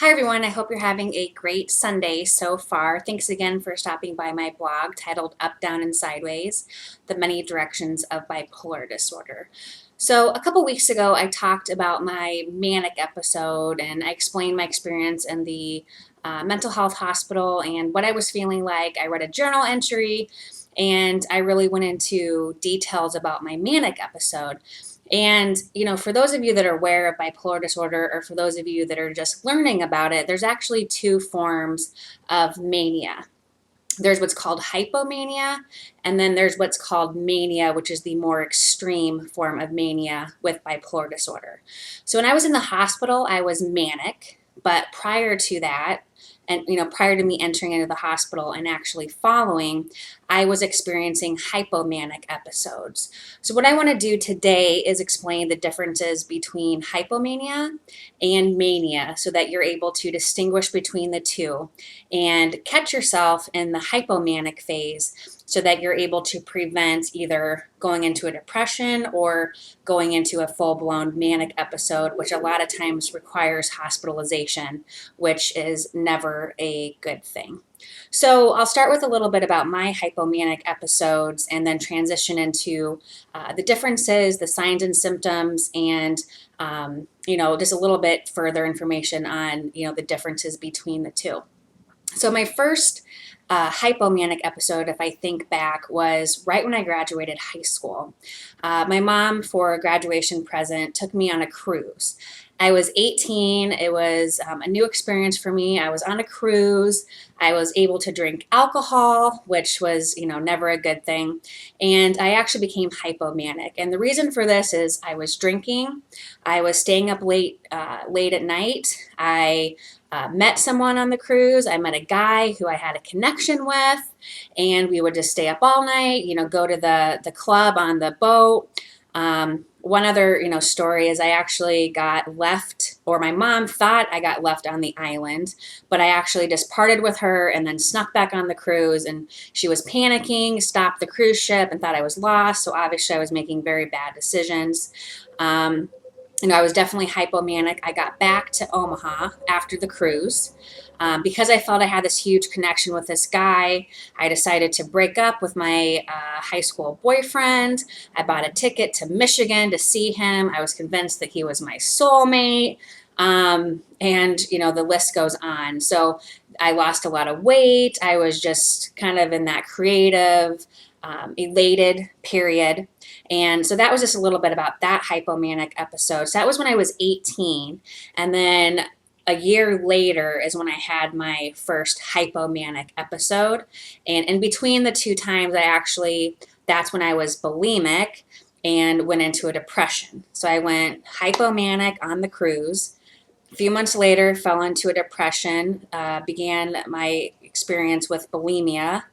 Hi everyone, I hope you're having a great Sunday so far. Thanks again for stopping by my blog titled Up, Down, and Sideways, The Many Directions of Bipolar Disorder. So a couple weeks ago I talked about my manic episode and I explained my experience in the mental health hospital and what I was feeling like. I read a journal entry and I really went into details about my manic episode. And, for those of you that are aware of bipolar disorder, or for those of you that are just learning about it, there's actually two forms of mania. There's what's called hypomania, and then there's what's called mania, which is the more extreme form of mania with bipolar disorder. So when I was in the hospital, I was manic, but prior to that, and prior to me entering into the hospital and actually following, I was experiencing hypomanic episodes. So what I want to do today is explain the differences between hypomania and mania so that you're able to distinguish between the two and catch yourself in the hypomanic phase so that you're able to prevent either going into a depression or going into a full-blown manic episode, which a lot of times requires hospitalization, which is never a good thing. So I'll start with a little bit about my hypomanic episodes and then transition into the differences, the signs and symptoms, and just a little bit further information on the differences between the two. So my first hypomanic episode, if I think back, was right when I graduated high school. My mom, for a graduation present, took me on a cruise. I was 18. It was a new experience for me. I was on a cruise. I was able to drink alcohol, which was, never a good thing. And I actually became hypomanic. And the reason for this is I was drinking. I was staying up late at night. I met someone on the cruise. I met a guy who I had a connection with, and we would just stay up all night, go to the club on the boat. One other, story is I actually got left, or my mom thought I got left on the island, but I actually just parted with her and then snuck back on the cruise, and she was panicking, stopped the cruise ship and thought I was lost. So obviously I was making very bad decisions. I was definitely hypomanic. I got back to Omaha after the cruise. Because I felt I had this huge connection with this guy, I decided to break up with my high school boyfriend. I bought a ticket to Michigan to see him. I was convinced that he was my soulmate. And the list goes on. So I lost a lot of weight. I was just kind of in that creative, elated period. And so that was just a little bit about that hypomanic episode. So that was when I was 18. And then a year later is when I had my first hypomanic episode. And in between the two times, that's when I was bulimic and went into a depression. So I went hypomanic on the cruise. A few months later, fell into a depression, began my experience with bulimia.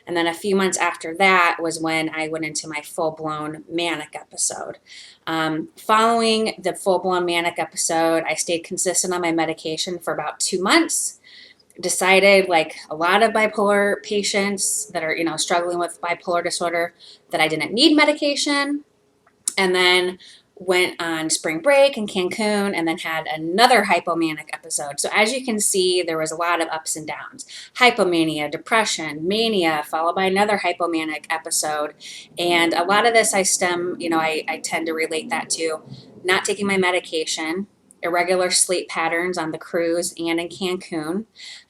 And then a few months after that was when I went into my full-blown manic episode. Following the full-blown manic episode, I stayed consistent on my medication for about 2 months. Decided, like a lot of bipolar patients that are, struggling with bipolar disorder, that I didn't need medication. And then went on spring break in Cancun and then had another hypomanic episode. So as you can see, there was a lot of ups and downs. Hypomania, depression, mania, followed by another hypomanic episode. And a lot of this I tend to relate that to not taking my medication, irregular sleep patterns on the cruise and in Cancun,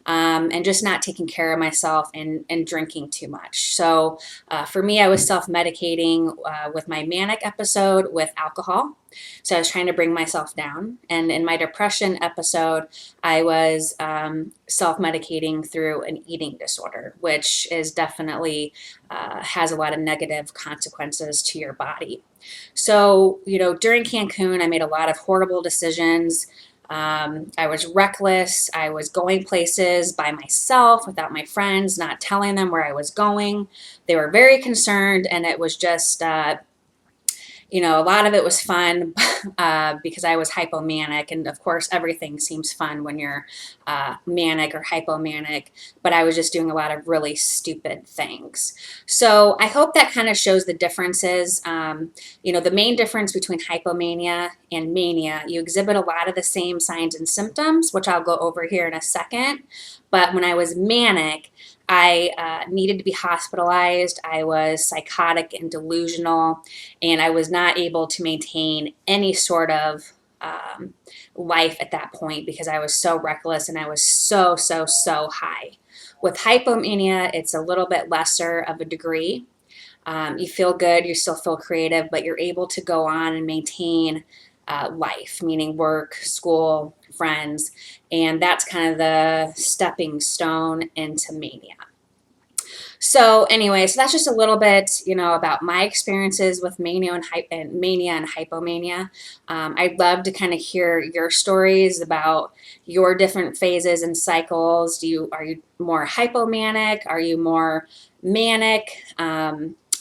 and just not taking care of myself and drinking too much. So for me, I was self-medicating with my manic episode with alcohol. So I was trying to bring myself down. And in my depression episode, I was self-medicating through an eating disorder, which is definitely has a lot of negative consequences to your body. So, during Cancun, I made a lot of horrible decisions. I was reckless. I was going places by myself without my friends, not telling them where I was going. They were very concerned, and it was just, a lot of it was fun because I was hypomanic, and of course, everything seems fun when you're manic or hypomanic, but I was just doing a lot of really stupid things. So I hope that kind of shows the differences. The main difference between hypomania and mania, you exhibit a lot of the same signs and symptoms, which I'll go over here in a second. But when I was manic, I needed to be hospitalized. I was psychotic and delusional, and I was not able to maintain any sort of life at that point because I was so reckless and I was so, so, so high. With hypomania, it's a little bit lesser of a degree. You feel good, you still feel creative, but you're able to go on and maintain life, meaning work, school, friends, and that's kind of the stepping stone into mania. So anyway, so that's just a little bit, about my experiences with mania and hypomania. I'd love to kind of hear your stories about your different phases and cycles. Are you more hypomanic? Are you more manic?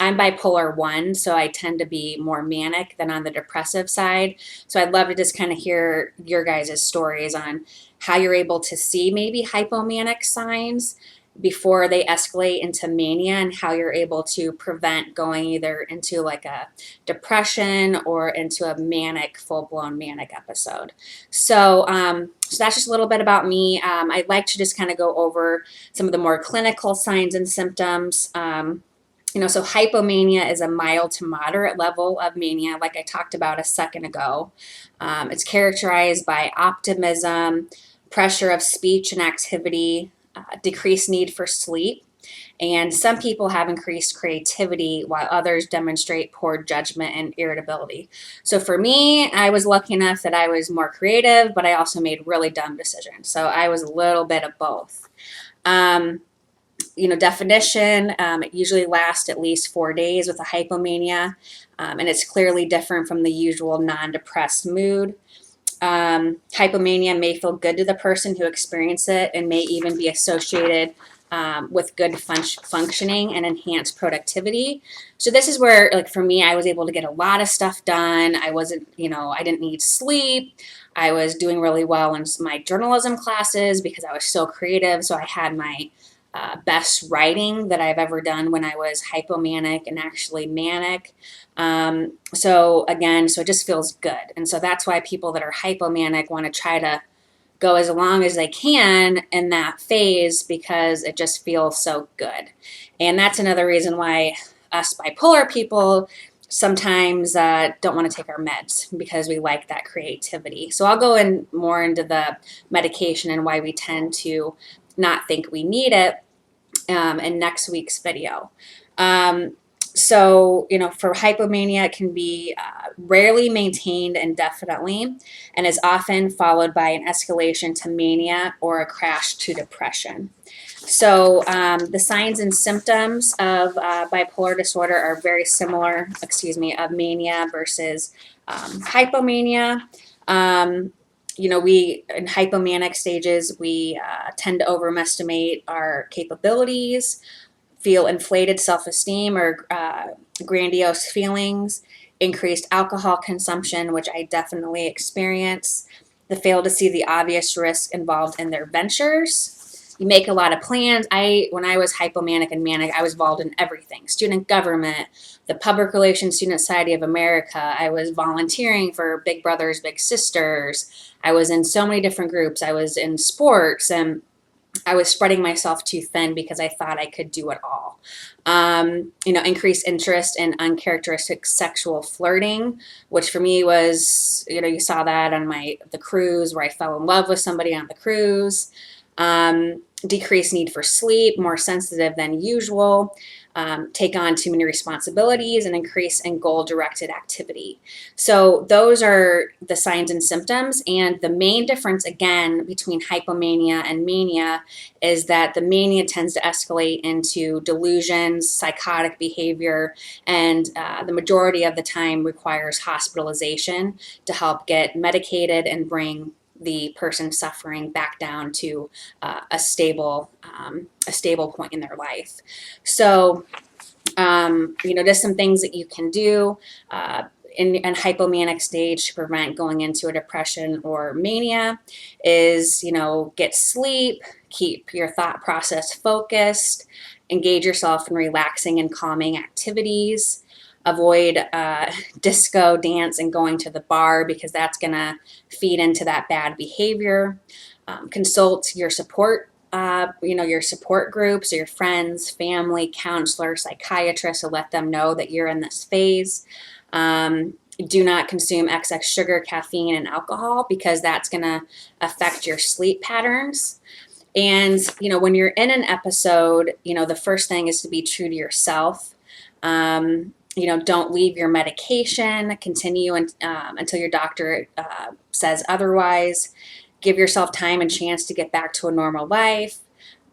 I'm bipolar 1, so I tend to be more manic than on the depressive side. So I'd love to just kind of hear your guys' stories on how you're able to see maybe hypomanic signs before they escalate into mania, and how you're able to prevent going either into like a depression or into a manic, full-blown manic episode. So that's just a little bit about me. I'd like to just kind of go over some of the more clinical signs and symptoms. So hypomania is a mild to moderate level of mania, like I talked about a second ago. It's characterized by optimism, pressure of speech and activity, decreased need for sleep, and some people have increased creativity while others demonstrate poor judgment and irritability. So for me, I was lucky enough that I was more creative, but I also made really dumb decisions. So I was a little bit of both. Definition, it usually lasts at least 4 days with a hypomania, and it's clearly different from the usual non-depressed mood. Hypomania may feel good to the person who experienced it and may even be associated with good functioning and enhanced productivity. So this is where, like for me, I was able to get a lot of stuff done. I wasn't, I didn't need sleep. I was doing really well in my journalism classes because I was so creative. So I had my best writing that I've ever done when I was hypomanic and actually manic. So it just feels good. And so that's why people that are hypomanic want to try to go as long as they can in that phase because it just feels so good. And that's another reason why us bipolar people sometimes don't want to take our meds because we like that creativity. So I'll go in more into the medication and why we tend to not think we need it in next week's video. For hypomania, it can be rarely maintained indefinitely and is often followed by an escalation to mania or a crash to depression. So the signs and symptoms of bipolar disorder are very similar, of mania versus hypomania. We, in hypomanic stages, we tend to overestimate our capabilities, feel inflated self-esteem or grandiose feelings, increased alcohol consumption, which I definitely experience, the fail to see the obvious risk involved in their ventures. You make a lot of plans. When I was hypomanic and manic, I was involved in everything. Student government, the Public Relations Student Society of America. I was volunteering for Big Brothers, Big Sisters. I was in so many different groups. I was in sports, and I was spreading myself too thin because I thought I could do it all. Increased interest in uncharacteristic sexual flirting, which for me was, you saw that on the cruise where I fell in love with somebody on the cruise. Decreased need for sleep, more sensitive than usual, take on too many responsibilities, and increase in goal-directed activity. So those are the signs and symptoms, and the main difference, again, between hypomania and mania is that the mania tends to escalate into delusions, psychotic behavior, and the majority of the time requires hospitalization to help get medicated and bring the person suffering back down to a stable point in their life. So, just some things that you can do. in hypomanic stage to prevent going into a depression or mania is, get sleep, keep your thought process focused, engage yourself in relaxing and calming activities, avoid disco, dance, and going to the bar because that's going to feed into that bad behavior. Consult your support your support groups, or your friends, family, counselor, psychiatrist, to let them know that you're in this phase. Do not consume excess sugar, caffeine, and alcohol because that's going to affect your sleep patterns. And, when you're in an episode, the first thing is to be true to yourself. Don't leave your medication, continue until your doctor says otherwise. Give yourself time and chance to get back to a normal life.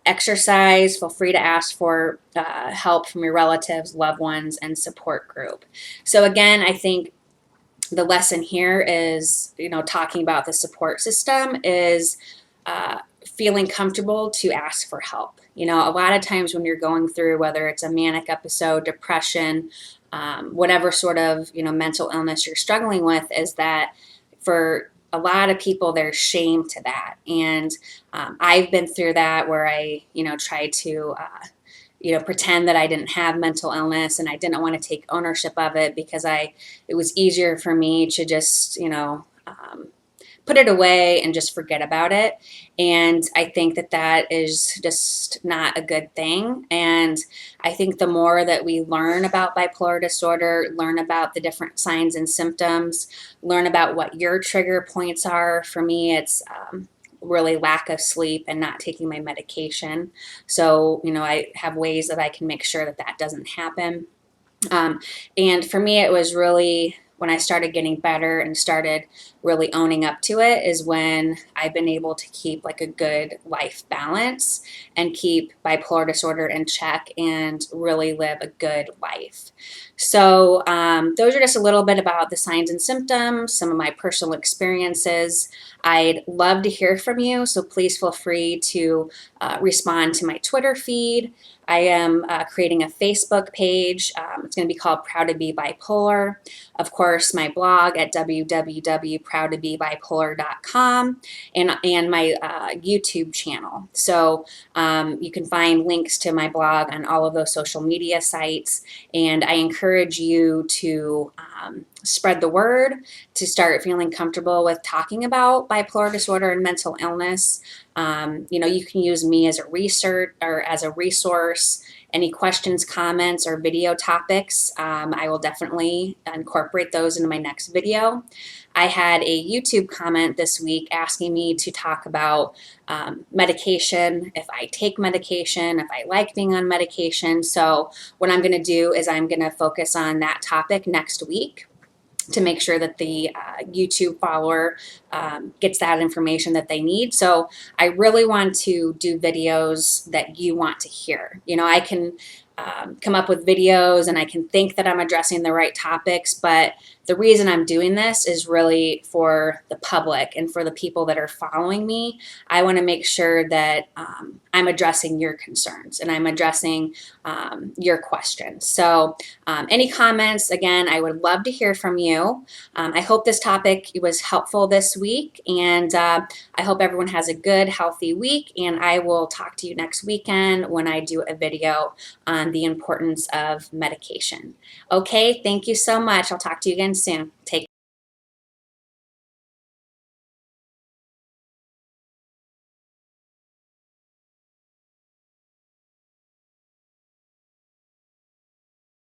Exercise. Feel free to ask for help from your relatives, loved ones, and support group. So again, I think the lesson here is, talking about the support system is feeling comfortable to ask for help. A lot of times when you're going through, whether it's a manic episode, depression, whatever sort of, mental illness you're struggling with, is that for a lot of people, there's shame to that. And I've been through that where I, tried to, pretend that I didn't have mental illness, and I didn't want to take ownership of it because it was easier for me to just, put it away and just forget about it. And I think that is just not a good thing. And I think the more that we learn about bipolar disorder, learn about the different signs and symptoms, learn about what your trigger points are. For me, it's really lack of sleep and not taking my medication. So, I have ways that I can make sure that doesn't happen. And for me, it was really when I started getting better and started really owning up to it is when I've been able to keep like a good life balance and keep bipolar disorder in check and really live a good life. So those are just a little bit about the signs and symptoms, some of my personal experiences. I'd love to hear from you, so please feel free to respond to my Twitter feed. I am creating a Facebook page. It's going to be called Proud to Be Bipolar. Of course, my blog at www.proudtobebipolar.com and my YouTube channel. So you can find links to my blog on all of those social media sites. And I encourage you to spread the word, to start feeling comfortable with talking about bipolar disorder and mental illness. You can use me as a resource. Any questions, comments, or video topics, I will definitely incorporate those into my next video. I had a YouTube comment this week asking me to talk about medication, if I take medication, if I like being on medication. So what I'm going to do is I'm going to focus on that topic next week to make sure that the YouTube follower gets that information that they need. So I really want to do videos that you want to hear. I can come up with videos and I can think that I'm addressing the right topics, but the reason I'm doing this is really for the public and for the people that are following me. I want to make sure that I'm addressing your concerns and I'm addressing your questions. So any comments, again, I would love to hear from you. I hope this topic was helpful this week, and I hope everyone has a good, healthy week, and I will talk to you next weekend when I do a video on the importance of medication. Okay, thank you so much. I'll talk to you again soon. Take care.